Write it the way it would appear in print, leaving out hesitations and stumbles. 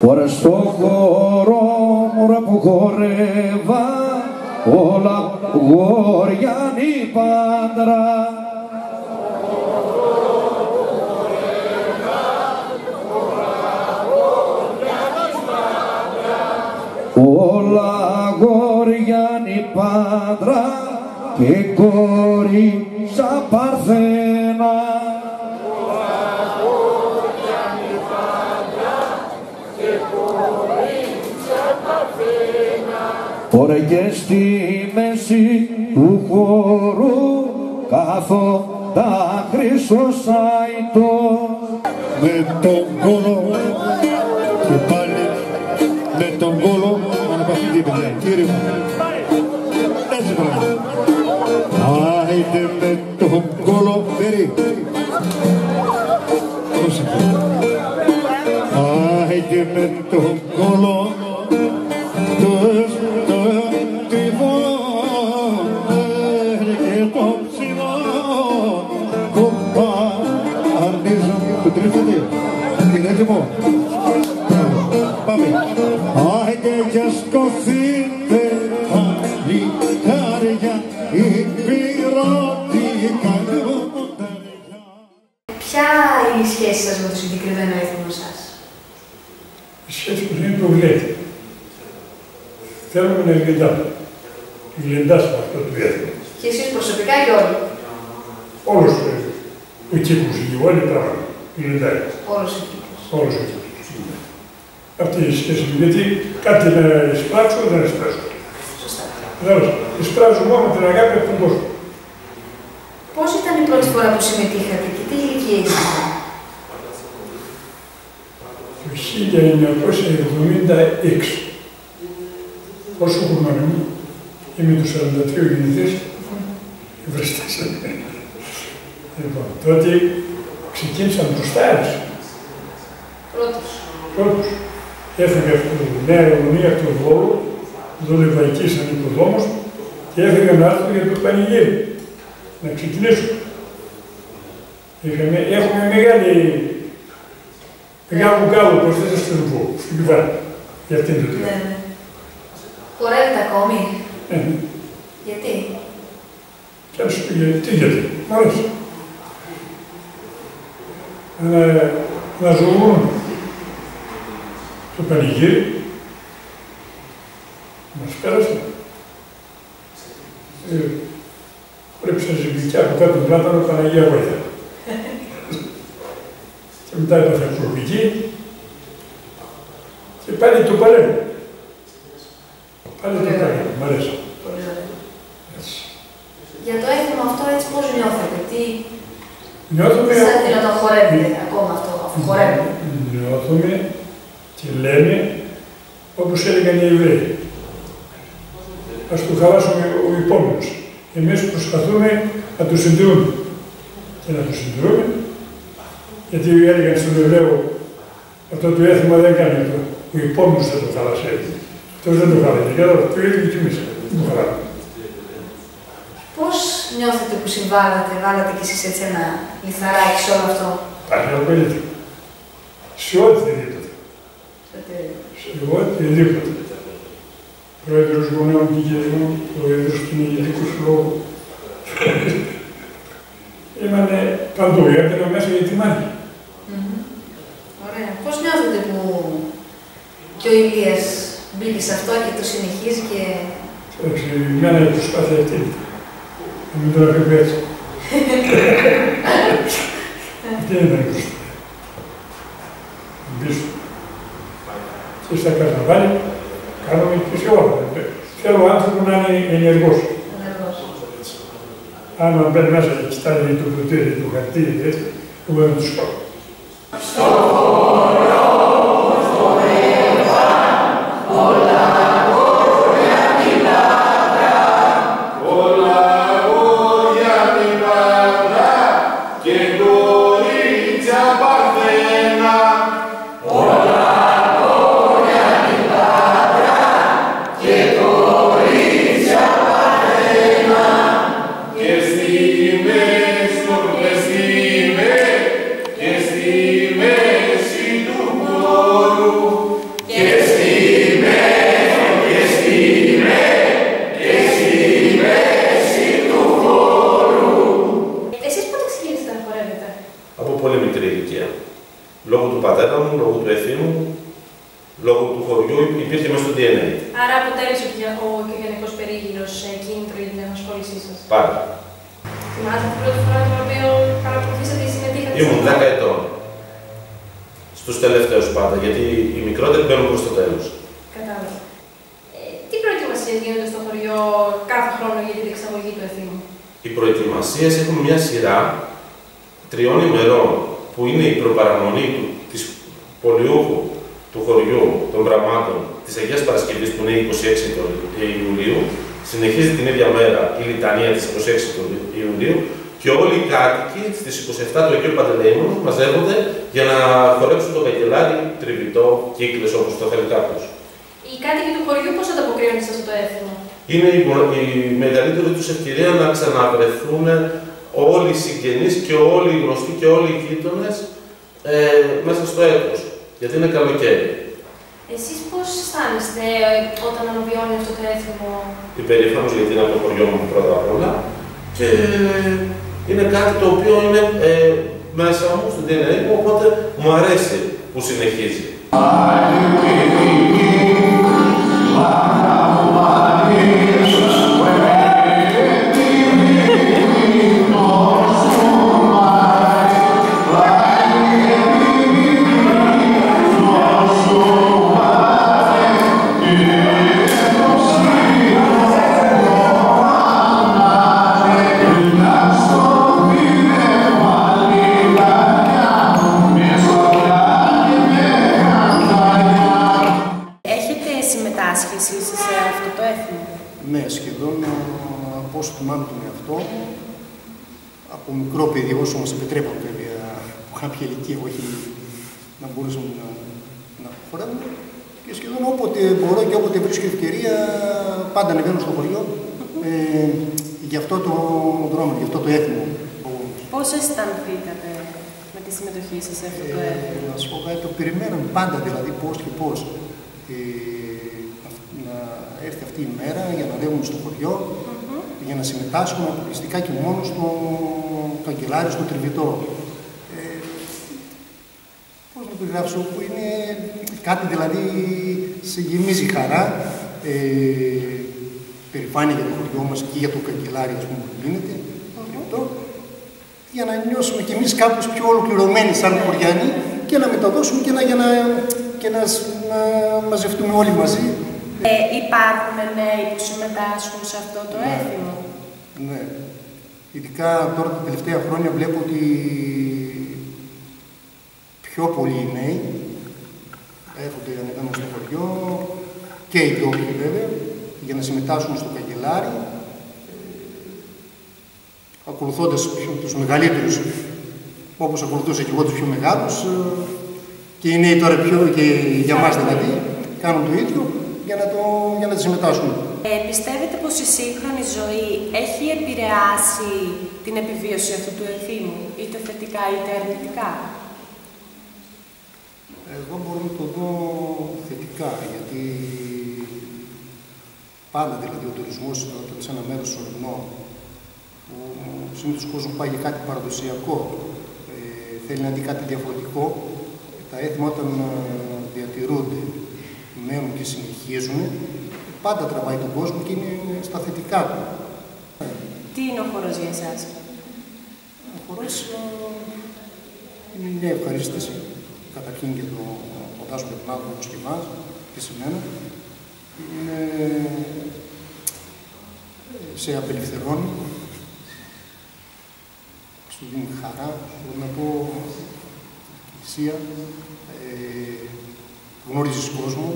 Τώρα στο χώρο μωρά που χορεύα όλα γοριάνι πάντρα. Όλα γοριάνι πάντρα και κορίτσια παρθένα. Ωραία και στη μέση του χώρου κάθοντα Χρυσοσάιτο με τον κόλο και πάλι με τον κόλο αναπαθητή παιδιά, κύριε μου. Έτσι πράγμα. Άιντε με τον κόλο, περί. Άιντε με τον κόλο, πάμε. Άιντε και σκοθείτε παλικάρια υπηρώτικα μοντάρια. Ποια είναι η σχέση σας με το συγκεκριμένο έθνο σας? Η σχέση μας είναι το γλέντι. Θέλουμε να γλεντάμε. Γλεντάσουμε αυτό το έθνο. Και εσείς προσωπικά ή όλοι? Όλος ο κύκλος, όλοι πράγματι. Γλεντάει. Όλος ο κύκλος. Όλος ο κύκλος. Αυτή η σχέση μου, γιατί κάτι να εισπράξω δεν εισπράξω. Σωστά. Δηλαδή, εισπράξω μόνο την αγάπη από τον κόσμο. Πώς ήταν η πρώτη φορά που συμμετείχατε και τι ηλικία ήσασταν? Το 1976. Όσο χρόνο ήμουν, είμαι το 43 γεννηθής, βρεστάσαμε. Λοιπόν, τότε ξεκίνησαν μπροστάρες. Πρώτος. Έφυγε από τη Νέα Ιωνία, από τον Βόλο, δούλευα εκεί σαν οικοδόμος και έφυγε να έρθω για το πανηγύρι. Να ξεκινήσω. Έχουμε μεγάλο γκάλο προσθέσεις στην κυβέρνηση. Για αυτήν την δουλειά. Ναι. Χορεύετε ακόμη? Ναι. Γιατί? Και να σου πει γιατί. Μ' αρέσει. Να ζωγούν το πανηγύρι, μας πέρασε. Πρέπει σε ζυγικιά από κάτω πλάτανο Παναγία Βοήθεια. Και μετά έπαθε ανθρωπική και πάλι το παλέμω. Πάλι το παλέμω, μ' αρέσει. Πολύ ωραία. Για το έθιμο αυτό έτσι πώς νιώθετε, τι... Νιώθουμε... Σαν να το χορεύετε ακόμα αυτό, αφού χορεύετε. Νιώθουμε και λέμε όπως έλεγαν οι Εβραίοι. Ας του χαλάσουμε ο υπόμενος. Εμείς προσπαθούμε να του συντηρούμε. Και να του συντηρούμε, γιατί έλεγαν στον Εβραίο αυτό το έθιμα δεν κάνει αυτό. Ο υπόμενος θα το χαλάσει. Αυτός δεν το χαλάει. Και το ίδιο και εμείς δεν το χαλάμε. Πώς νιώθετε που βάλατε κι εσείς έτσι ένα λιθαράκι σε όλο αυτό? Υπάρχει ένα παιδί. Σε ό,τι δίποτε. Σε ό,τι δίποτε. Πρόεδρος γονέων και γερών, πρόεδρος του Νηγητικού Συλλόγου. Ήμανε παντού, έμπαινα μέσα για τη μάχη. Ωραία. Πώς νιώθετε που και ο Ηλίας μπήκε σε αυτό και το συνεχίζει και... Εντάξει, εμένα η προσπάθεια αυτή. Να μην το αφήνω έτσι. Δεν ήταν η προσπάθεια. Μπίσω. Και στα καρναβάλια κάνουμε και σε όλα. Θέλω άνθρωπο να είναι ενεργός. Άμα μπαίνει μέσα και κοιτάει το ποτήρι, το χαρτί, έτσι, δεν μπορεί να τους πάω. πατέρα μου, λόγω του εθήμου, λόγω του χωριού, υπήρχε μέσα στο DNA. Άρα αποτέλεσε ο οικογενειακός περίγυρος κίνητρο για την ενασχόλησή σας. Πάρα. Θυμάστε την πρώτη φορά την οποία παρακολουθήσατε ή συμμετείχατε? Ήμουν 10 ετών. Στους τελευταίους πάντα, γιατί οι μικρότεροι μπαίνουν προς το τέλος. Κατάλαβα. Τι προετοιμασίες γίνονται στο χωριό κάθε χρόνο για την διεξαγωγή του εθήμου? Οι προετοιμασίες έχουν μια σειρά 3 ημερών, που είναι η προπαραμονή της πολιούχου του χωριού των πραγμάτων της Αγίας Παρασκευής, που είναι 26 Ιουλίου. Συνεχίζει την ίδια μέρα η λιτανία της 26 Ιουλίου και όλοι οι κάτοικοι στις 27 του Αγίου Παντελεήμονου μαζεύονται για να χορέψουν το καγκελάρι, τριβιτό, κύκλες, όπως το θέλει κάποιος. Οι κάτοικοι του χωριού πώς ανταποκρίνονται σε αυτό το έθιμο? Είναι η μεγαλύτερη τους ευκαιρία να ξαναβρεθούν όλοι οι συγγενείς και όλοι οι γνωστοί και όλοι οι γείτονες μέσα στο έτος, γιατί είναι καλοκαίρι. Εσείς πώς αισθάνεστε όταν αναβιώνει αυτό το έθιμο? Υπερήφανος, γιατί είναι από το χωριό μου πρώτα απ' όλα και είναι κάτι το οποίο είναι μέσα μου, στο DNA μου, οπότε μου αρέσει που συνεχίζει. σε αυτό το έθιμο? Ναι, σχεδόν από όσο θυμάμαι τον εαυτό μου, από μικρό παιδί, όσο μας επιτρέπαν βέβαια, από κάποια ηλικία, όχι να μπορούσαμε να προχωράμε. Και σχεδόν όποτε μπορώ και όποτε βρίσκω ευκαιρία, πάντα ανεβαίνω στο χωριό για αυτό το δρόμο, για αυτό το έθιμο. Πώς αισθανθήκατε με τη συμμετοχή σας σε αυτό το έθιμο? Να σου πω κάτι, το περιμέναμε πάντα, δηλαδή πώς και πώς. Να έρθει αυτή η μέρα για να ανέβουμε στο χωριό, για να συμμετάσχουμε αποκλειστικά και μόνο στο καγκελάρι, στο τριβιτό. Πώς να το γράψω, που είναι κάτι δηλαδή σε γεμίζει χαρά, περηφάνεια για το χωριό μας και για το καγκελάρι, ας πούμε, που γίνεται, για να νιώσουμε κι εμείς κάπως πιο ολοκληρωμένοι σαν χωριάνοι και να μεταδώσουμε και να μαζευτούμε όλοι μαζί. Υπάρχουν νέοι που συμμετάσχουν σε αυτό το έθιμο? Ναι. Ειδικά τώρα τα τελευταία χρόνια βλέπω ότι πιο πολλοί νέοι έρχονται να ανεβαίνουν στο χωριό και οι ντόπιοι βέβαια για να συμμετάσχουν στο καγκελάρι, ακολουθώντας τους μεγαλύτερους, όπως ακολουθούσα και εγώ τους πιο μεγάλους, και οι νέοι τώρα και για μας δηλαδή κάνουν το ίδιο για να συμμετάσχουν. Πιστεύετε πως η σύγχρονη ζωή έχει επηρεάσει την επιβίωση αυτού του εθίμου, είτε θετικά είτε αρνητικά? Εγώ μπορώ να το δω θετικά, γιατί πάντα δηλαδή ο τουρισμός σε ένα μέρος ορεινό, που συνήθως ο κόσμος πάει για κάτι παραδοσιακό, θέλει να δει κάτι διαφορετικό, τα έθιμα όταν διατηρούνται, μένουν και συνεχίζουν, πάντα τραβάει τον κόσμο και είναι στα θετικά του. Τι είναι ο χορός για εσάς? Ο χορός είναι μια ευχαρίστηση, καταρχήν και το φαντάζομαι τον άνθρωπο όπως και εμάς και σε μένα. Είναι, σε απελευθερώνει, σου δίνει χαρά, μπορώ να πω, θυσία, γνωρίζεις κόσμο,